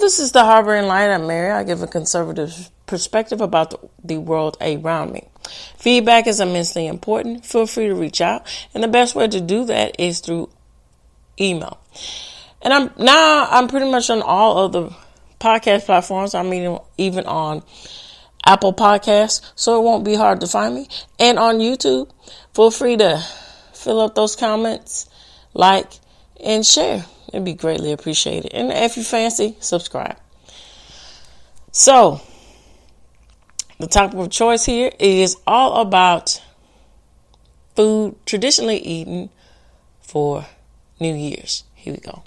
this is the Harboring Light. I'm Mary. I give a conservative perspective about the world around me. Feedback is immensely important. Feel free to reach out. And the best way to do that is through email. And I'm pretty much on all of the podcast platforms. I mean, even on Apple Podcasts, so it won't be hard to find me. And on YouTube, feel free to fill up those comments, like, and share. It'd be greatly appreciated. And if you fancy, subscribe. So, the topic of choice here is all about food traditionally eaten for New Year's. Here we go.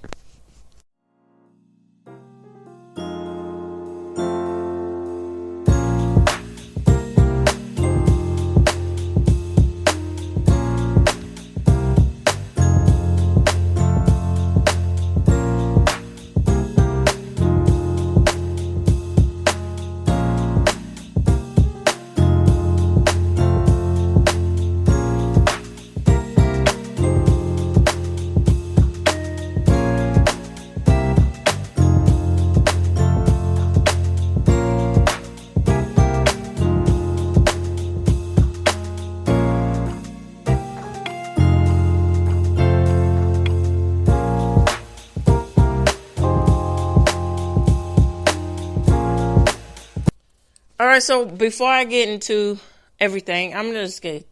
All right, so before I get into everything, I'm just going to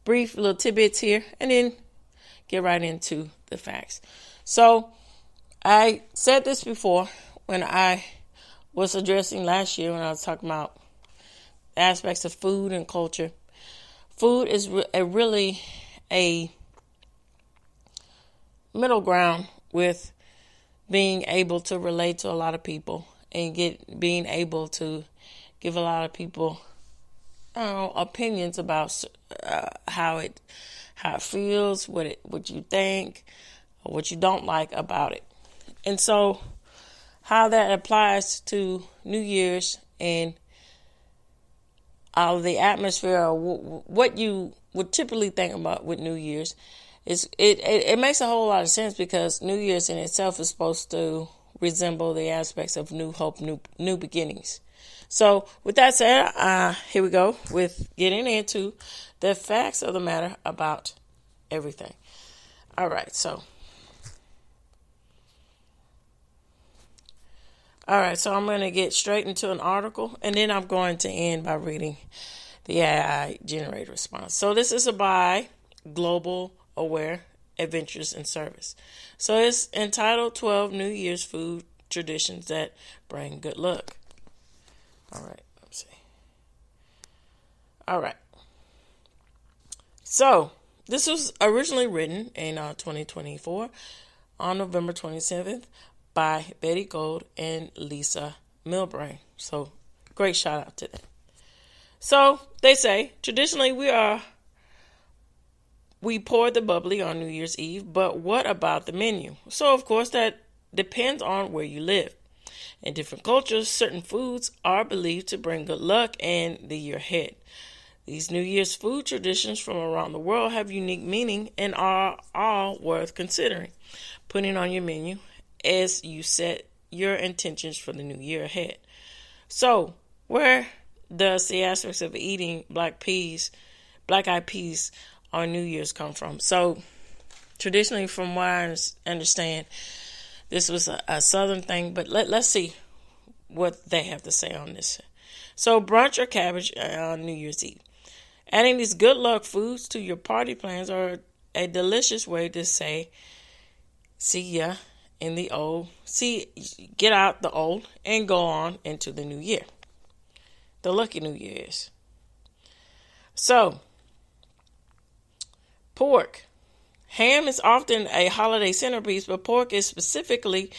brief little tidbits here and then get right into the facts. So I said this before when I was addressing last year when I was talking about aspects of food and culture. Food is really a middle ground with being able to relate to a lot of people and being able to give a lot of people opinions about how it feels, what you think, or what you don't like about it. And so how that applies to New Year's and the atmosphere, or what you would typically think about with New Year's, it makes a whole lot of sense, because New Year's in itself is supposed to resemble the aspects of new hope, new beginnings. So with that said, here we go with getting into the facts of the matter about everything. All right, so I'm going to get straight into an article, and then I'm going to end by reading the AI generated response. So this is by Global Aware Adventures and Service. So it's entitled 12 New Year's Food Traditions That Bring Good Luck. All right, let's see. All right. So this was originally written in 2024 on November 27th by Betty Gold and Lisa Milbrain. So great shout out to them. So they say, traditionally we pour the bubbly on New Year's Eve, but what about the menu? So of course that depends on where you live. In different cultures, certain foods are believed to bring good luck and the year ahead. These New Year's food traditions from around the world have unique meaning and are all worth considering, putting on your menu as you set your intentions for the new year ahead. So, where does the aspects of eating black eyed peas on New Year's come from? So, traditionally, from what I understand, this was a southern thing, but let's see what they have to say on this. So, brunch or cabbage on New Year's Eve. Adding these good luck foods to your party plans are a delicious way to say, see ya in the old, get out the old and go on into the new year. The lucky new year is. So, pork. Ham is often a holiday centerpiece, but pork is specifically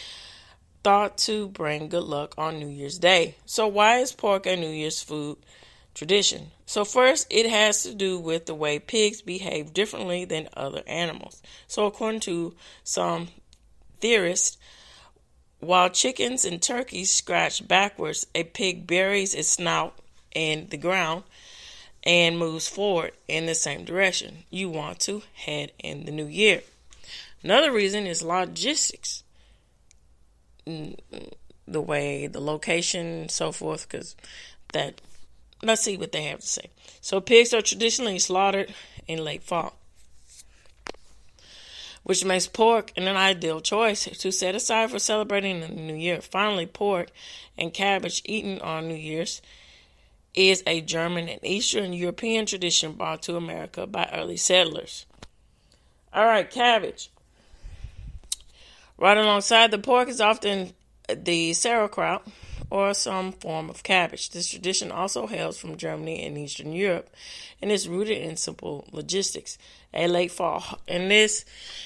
thought to bring good luck on New Year's Day. So why is pork a New Year's food tradition? So first, it has to do with the way pigs behave differently than other animals. So according to some theorists, while chickens and turkeys scratch backwards, a pig buries its snout in the ground and moves forward in the same direction. You want to head in the new year. Another reason is logistics. the way, the location, and so forth, because that, let's see what they have to say. So pigs are traditionally slaughtered in late fall, which makes pork an ideal choice to set aside for celebrating the new year. Finally, pork and cabbage eaten on New Year's is a German and Eastern European tradition brought to America by early settlers. All right, cabbage. Right alongside the pork is often the sauerkraut or some form of cabbage. This tradition also hails from Germany and Eastern Europe and is rooted in simple logistics. A late fall. And this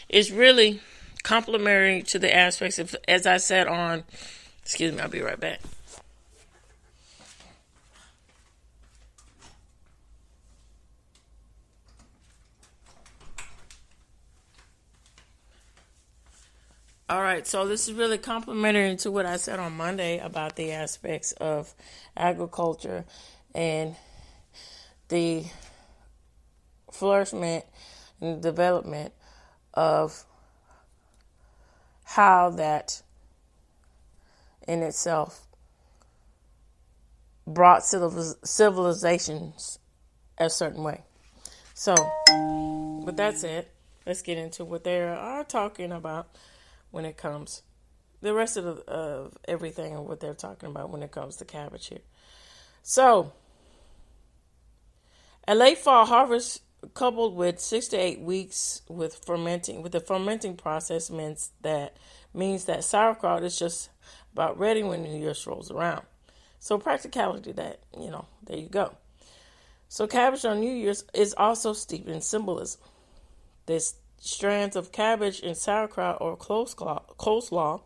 is really complementary to the aspects of, as I said on, excuse me, I'll be right back. All right, so this is really complementary to what I said on Monday about the aspects of agriculture and the flourishment and development of how that in itself brought civilizations a certain way. So, with that said, let's get into what they are talking about when it comes, the rest of everything and what they're talking about when it comes to cabbage here. So, a late fall harvest coupled with 6 to 8 weeks with the fermenting process means that sauerkraut is just about ready when New Year's rolls around. So practicality there you go. So cabbage on New Year's is also steeped in symbolism. This strands of cabbage in sauerkraut or coleslaw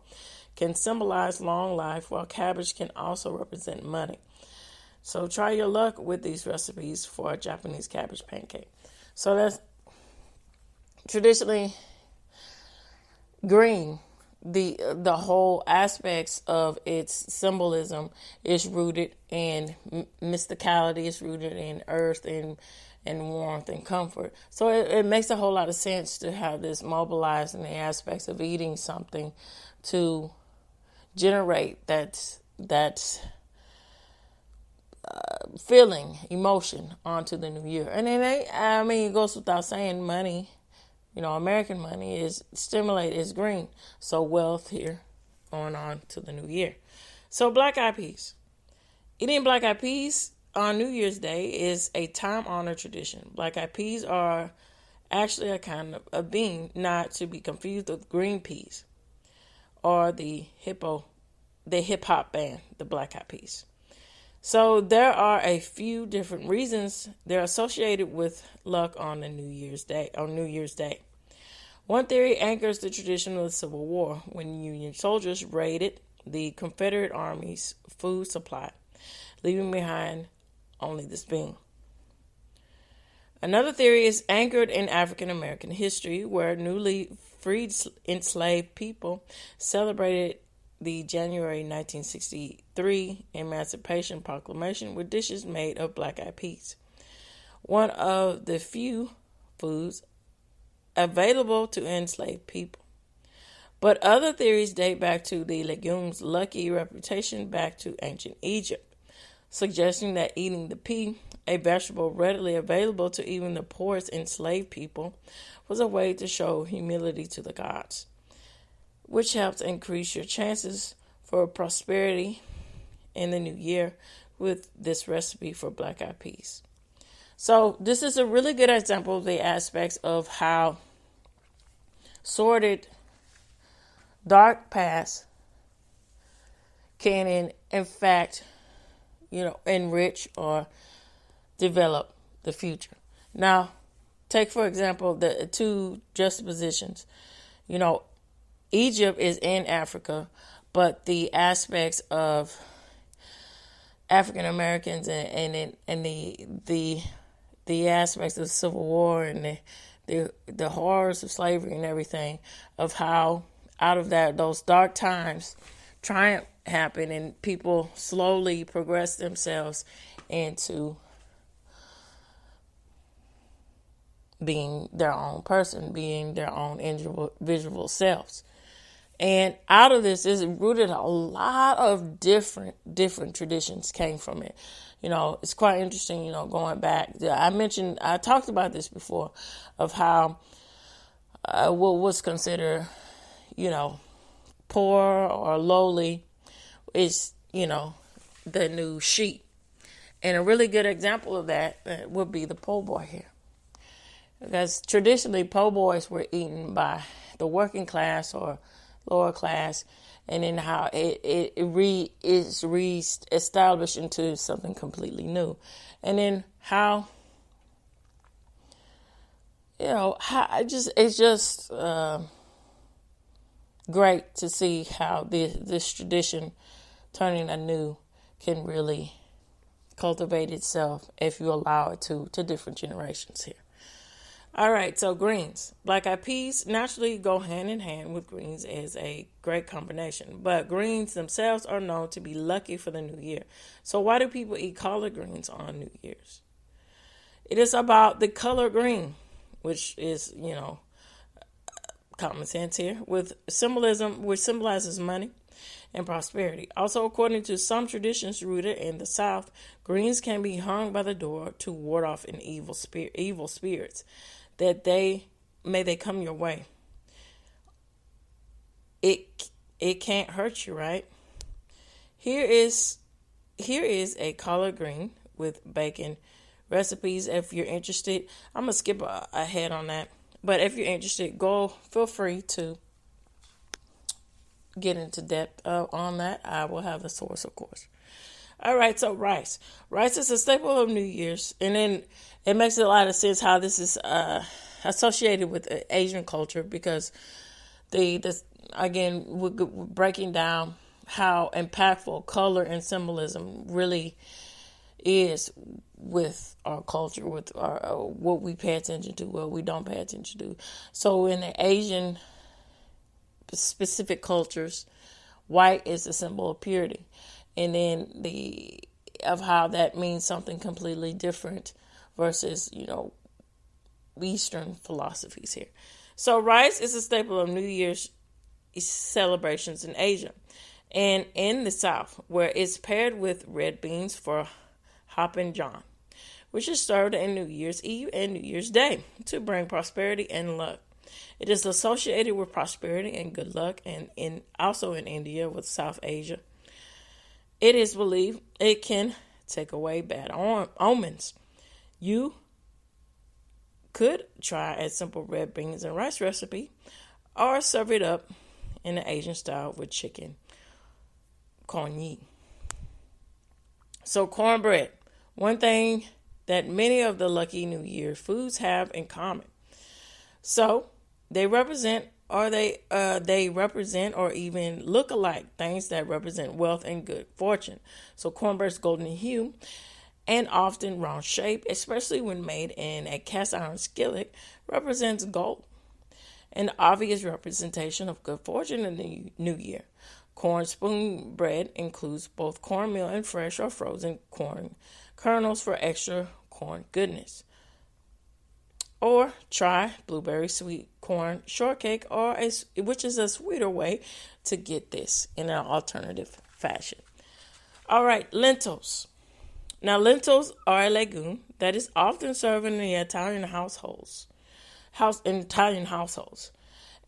can symbolize long life, while cabbage can also represent money. So try your luck with these recipes for a Japanese cabbage pancake. So that's traditionally green. The whole aspects of its symbolism is rooted in mysticality, is rooted in earth and warmth and comfort. So it makes a whole lot of sense to have this mobilized in the aspects of eating something to generate that feeling, emotion onto the new year. And it goes without saying, money, American money is green. So wealth here on to the new year. So black eyed peas. Eating black eyed peas on New Year's Day is a time-honored tradition. Black eyed peas are actually a kind of a bean, not to be confused with green peas or the hip-hop band, the Black Eyed Peas. So there are a few different reasons they're associated with luck on New Year's Day. One theory anchors the tradition of the Civil War, when Union soldiers raided the Confederate Army's food supply, leaving behind only this bean. Another theory is anchored in African American history, where newly freed enslaved people celebrated the January 1963 Emancipation Proclamation with dishes made of black-eyed peas, one of the few foods available to enslaved people. But other theories date back to the legume's lucky reputation back to ancient Egypt, suggesting that eating the pea, a vegetable readily available to even the poorest enslaved people, was a way to show humility to the gods, which helps increase your chances for prosperity in the new year with this recipe for black-eyed peas. So this is a really good example of the aspects of how sordid, dark past can, in fact, enrich or develop the future. Now, take, for example, the two juxtapositions. Egypt is in Africa, but the aspects of African Americans and the aspects of the Civil War and the horrors of slavery and everything, of how out of those dark times triumph happened and people slowly progress themselves into being their own person, being their own individual selves. And out of this is rooted a lot of different traditions came from it. It's quite interesting, going back. I talked about this before of how what was considered, poor or lowly is, the new sheep. And a really good example of that would be the po' boy here. Because traditionally, po' boys were eaten by the working class or lower class, and then how it is re-established into something completely new. And then how, it's just great to see how this tradition turning anew can really cultivate itself if you allow it to different generations here. All right, so greens. Black-eyed peas naturally go hand in hand with greens as a great combination. But greens themselves are known to be lucky for the new year. So why do people eat collard greens on New Year's? It is about the color green, which is, common sense here, with symbolism, which symbolizes money and prosperity. Also, according to some traditions rooted in the South, greens can be hung by the door to ward off an evil spirits, that they come your way. It can't hurt you, right? Here is a collard green with bacon recipes. If you're interested, I'm gonna skip ahead on that. But if you're interested, feel free to get into depth on that. I will have the source, of course. All right, so rice. Rice is a staple of New Year's, and then it makes a lot of sense how this is associated with Asian culture, because we're breaking down how impactful color and symbolism really is with our culture, with our what we pay attention to, what we don't pay attention to. So in the Asian specific cultures, white is a symbol of purity, and then of how that means something completely different versus Eastern philosophies here. So rice is a staple of New Year's celebrations in Asia and in the South, where it's paired with red beans for Hoppin' John, which is served in New Year's Eve and New Year's Day to bring prosperity and luck. It is associated with prosperity and good luck, and also in India with South Asia. It is believed it can take away bad omens. You could try a simple red beans and rice recipe, or serve it up in the Asian style with chicken congee. So cornbread, one thing that many of the lucky New Year foods have in common. So they represent or even look alike, things that represent wealth and good fortune. So cornbread's golden hue and often round shape, especially when made in a cast iron skillet, represents gold, an obvious representation of good fortune in the new year. Corn spoon bread includes both cornmeal and fresh or frozen corn kernels for extra corn goodness. Or try blueberry sweet corn shortcake, which is a sweeter way to get this in an alternative fashion. All right, lentils. Now, lentils are a legume that is often served in the Italian households,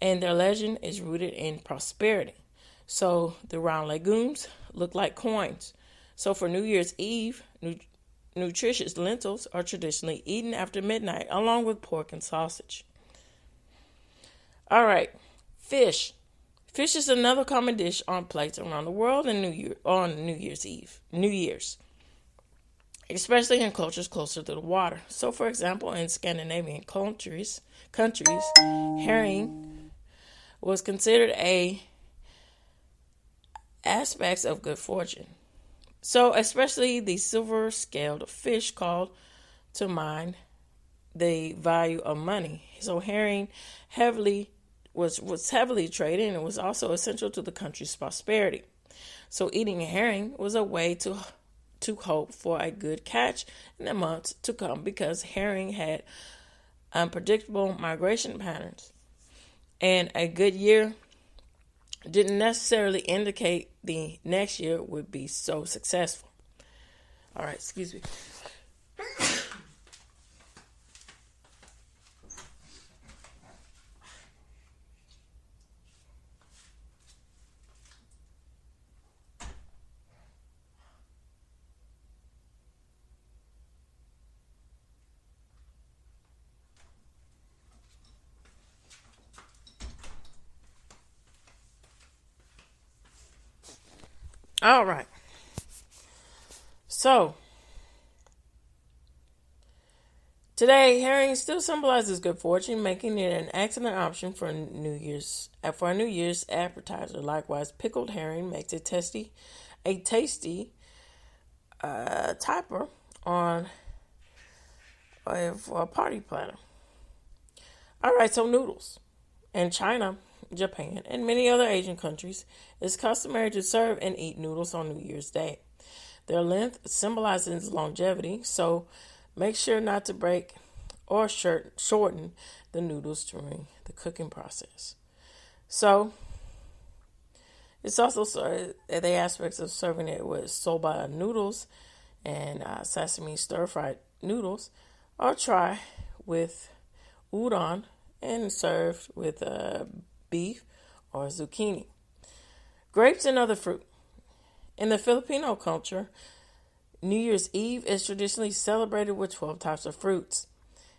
and their legend is rooted in prosperity. So the round legumes look like coins. So for New Year's Eve, nutritious lentils are traditionally eaten after midnight, along with pork and sausage. All right, fish. Fish is another common dish on plates around the world on New Year's Eve. Especially in cultures closer to the water. So, for example, in Scandinavian countries, herring was considered a aspects of good fortune. So, especially the silver-scaled fish called to mind the value of money. So, herring was heavily traded, and it was also essential to the country's prosperity. So, eating a herring was a way to hope for a good catch in the months to come, because herring had unpredictable migration patterns. And a good year didn't necessarily indicate the next year would be so successful. All right, excuse me. All right. So, today, herring still symbolizes good fortune, making it an excellent option for a New Year's appetizer. Likewise, pickled herring makes it tasty topper for a party platter. All right, so noodles. In China, Japan, and many other Asian countries, it's customary to serve and eat noodles on New Year's Day. Their length symbolizes longevity, so make sure not to break or shorten the noodles during the cooking process. So, it's also the aspects of serving it with soba noodles and sesame stir-fried noodles, or try with udon and served with beef or zucchini. Grapes and other fruit. In the Filipino culture, New Year's Eve is traditionally celebrated with 12 types of fruits.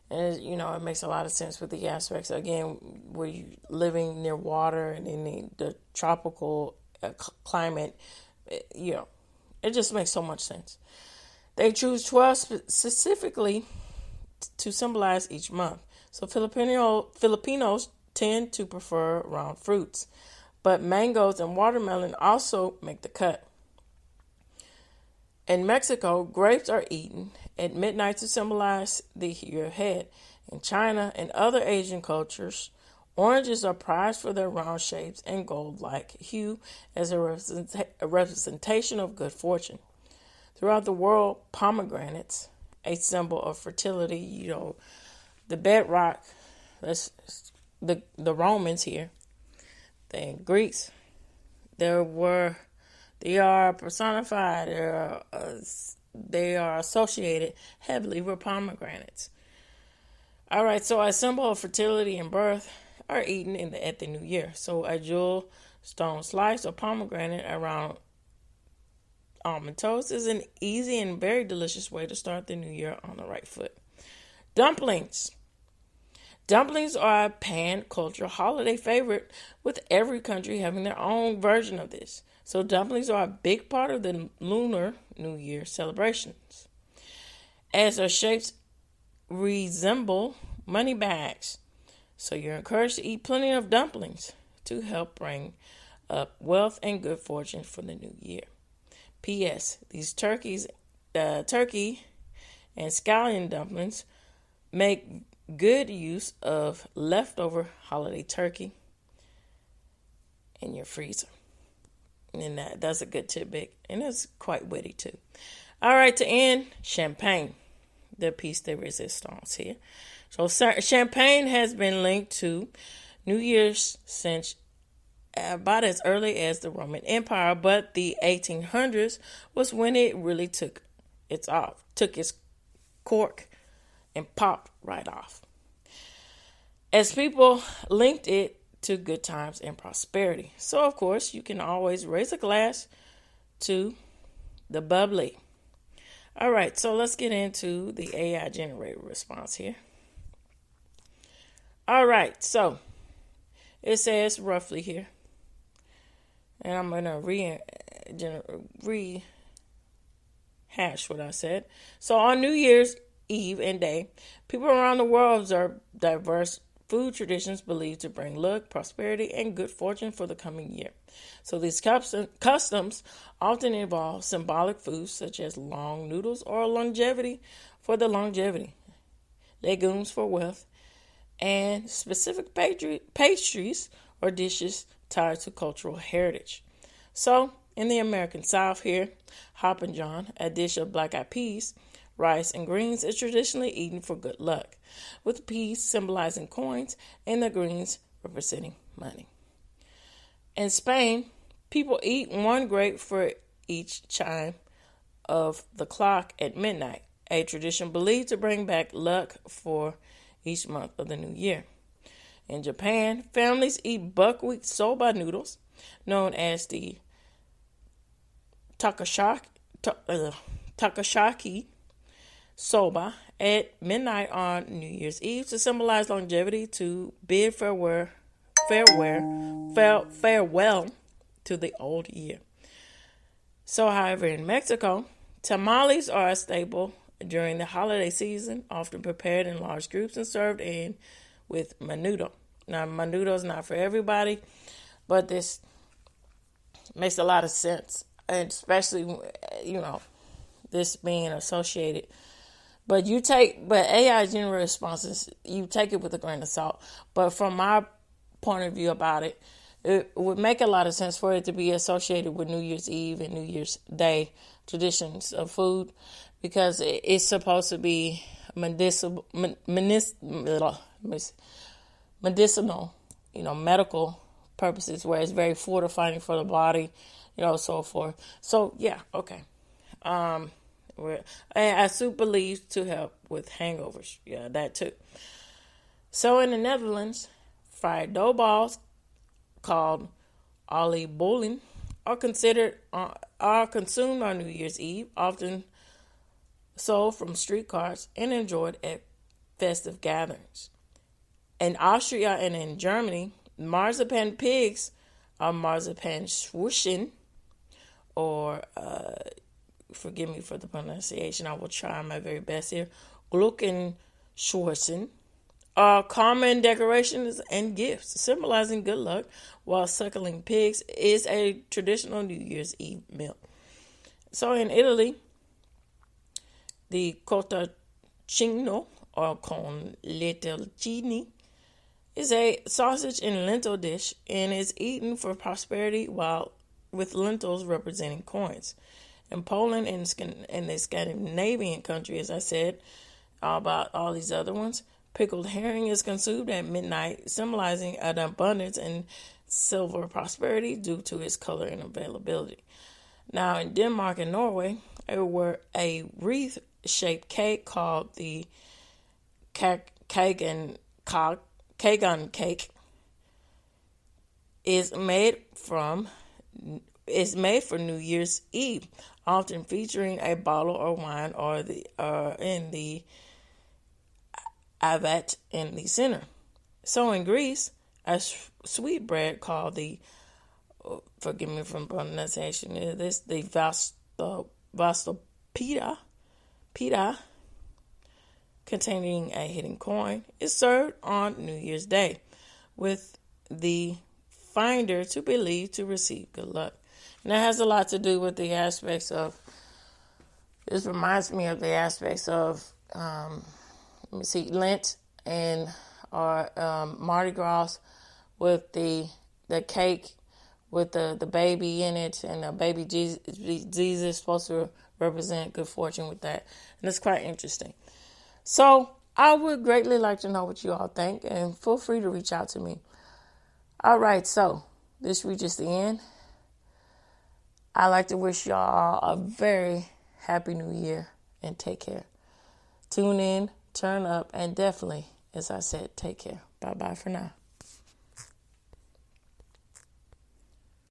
And, it makes a lot of sense with the aspects, again, where you living near water and in the tropical climate, it just makes so much sense. They choose 12 specifically to symbolize each month. So Filipinos tend to prefer round fruits, but mangoes and watermelon also make the cut. In Mexico, grapes are eaten at midnight to symbolize the year ahead. In China and other Asian cultures, oranges are prized for their round shapes and gold-like hue as a representation of good fortune. Throughout the world, pomegranates, a symbol of fertility, the bedrock, that's the Romans here, the Greeks, they are personified, they are associated heavily with pomegranates. All right, so a symbol of fertility and birth are eaten at the new year. So a jewel stone slice or pomegranate around almond toast is an easy and very delicious way to start the new year on the right foot. Dumplings. Dumplings are a pan-cultural holiday favorite, with every country having their own version of this. So dumplings are a big part of the Lunar New Year celebrations, as their shapes resemble money bags. So you're encouraged to eat plenty of dumplings to help bring up wealth and good fortune for the new year. P.S. These turkey and scallion dumplings make good use of leftover holiday turkey in your freezer. And that's a good tidbit. And it's quite witty too. All right, to end, champagne. The piece de resistance here. So champagne has been linked to New Year's since about as early as the Roman Empire, but the 1800s was when it really took its cork and popped right off, as people linked it to good times and prosperity. So, of course, you can always raise a glass to the bubbly. All right, so let's get into the AI generated response here. All right, so it says roughly here, and I'm going to rehash what I said. So on New Year's Eve and day, people around the world observe diverse food traditions believed to bring luck, prosperity, and good fortune for the coming year. So these customs often involve symbolic foods such as long noodles or longevity, legumes for wealth, and specific pastries or dishes tied to cultural heritage. So in the American South here, Hoppin' John, a dish of black-eyed peas, rice, and greens, is traditionally eaten for good luck, with peas symbolizing coins and the greens representing money. In Spain, people eat one grape for each chime of the clock at midnight, a tradition believed to bring back luck for each month of the new year. In Japan, families eat buckwheat soba noodles, known as the takashaki, takashaki soba, at midnight on New Year's Eve to symbolize longevity, to bid farewell to the old year. So, however, in Mexico, tamales are a staple during the holiday season, often prepared in large groups and served in with menudo. Now, menudo is not for everybody, but this makes a lot of sense, and especially, this being associated. But AI general responses, you take it with a grain of salt. But from my point of view about it, it would make a lot of sense for it to be associated with New Year's Eve and New Year's Day traditions of food, because it's supposed to be medicinal, medical purposes, where it's very fortifying for the body, so forth. So, yeah, okay. I soup believed to help with hangovers. Yeah, that too. So in the Netherlands, fried dough balls called oliebollen are consumed on New Year's Eve, often sold from street carts and enjoyed at festive gatherings. In Austria and in Germany, marzipan pigs are marzipan swischen, or forgive me for the pronunciation, I will try my very best here, Glockenschwarzen, are common decorations and gifts, symbolizing good luck, while suckling pigs is a traditional New Year's Eve meal. So in Italy, the cotacino, or con lenticchini, is a sausage and lentil dish and is eaten for prosperity, while with lentils representing coins. In Poland and the Scandinavian country, as I said, about all these other ones, pickled herring is consumed at midnight, symbolizing an abundance and silver prosperity due to its color and availability. Now, in Denmark and Norway, a wreath-shaped cake called the Kagan cake is made for New Year's Eve, often featuring a bottle of wine or in the avat in the center. So in Greece, a sweet bread called the, forgive me for pronunciation of this, the pita, containing a hidden coin, is served on New Year's Day, with the finder to believe to receive good luck. And that has a lot to do with the aspects of, this reminds me of the aspects of, Lent and Mardi Gras, with the cake with the baby in it, and the baby Jesus is supposed to represent good fortune with that. And it's quite interesting. So I would greatly like to know what you all think, and feel free to reach out to me. All right, so this reaches the end. I'd like to wish y'all a very happy new year, and take care. Tune in, turn up, and definitely, as I said, take care. Bye-bye for now.